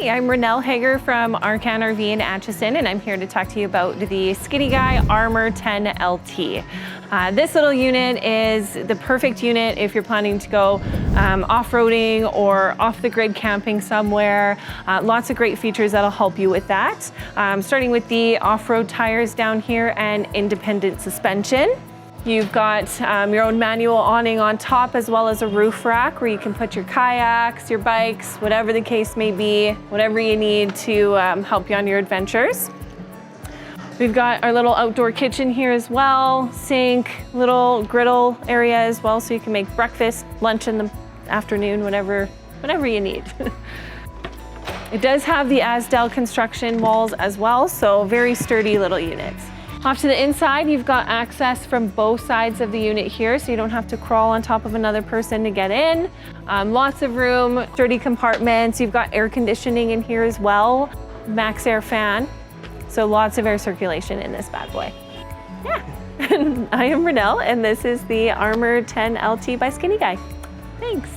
Hi, I'm Renelle Hager from Arcan RV in Atchison, and I'm here to talk to you about the Skinny Guy Armor 10 LT. This little unit is the perfect unit if you're planning to go off-roading or off-the-grid camping somewhere. Lots of great features that'll help you with that. Starting with the off-road tires down here and independent suspension. You've got your own manual awning on top, as well as a roof rack where you can put your kayaks, your bikes, whatever the case may be, whatever you need to help you on your adventures. We've got our little outdoor kitchen here as well, sink, little griddle area as well, so you can make breakfast, lunch in the afternoon, whatever you need. It does have the Asdel construction walls as well, so very sturdy little units. Off to the inside, you've got access from both sides of the unit here, so you don't have to crawl on top of another person to get in. Lots of room, sturdy compartments. You've got air conditioning in here as well, max air fan. So lots of air circulation in this bad boy. Yeah, I am Renelle, and this is the Armor 10 LT by Skinny Guy. Thanks.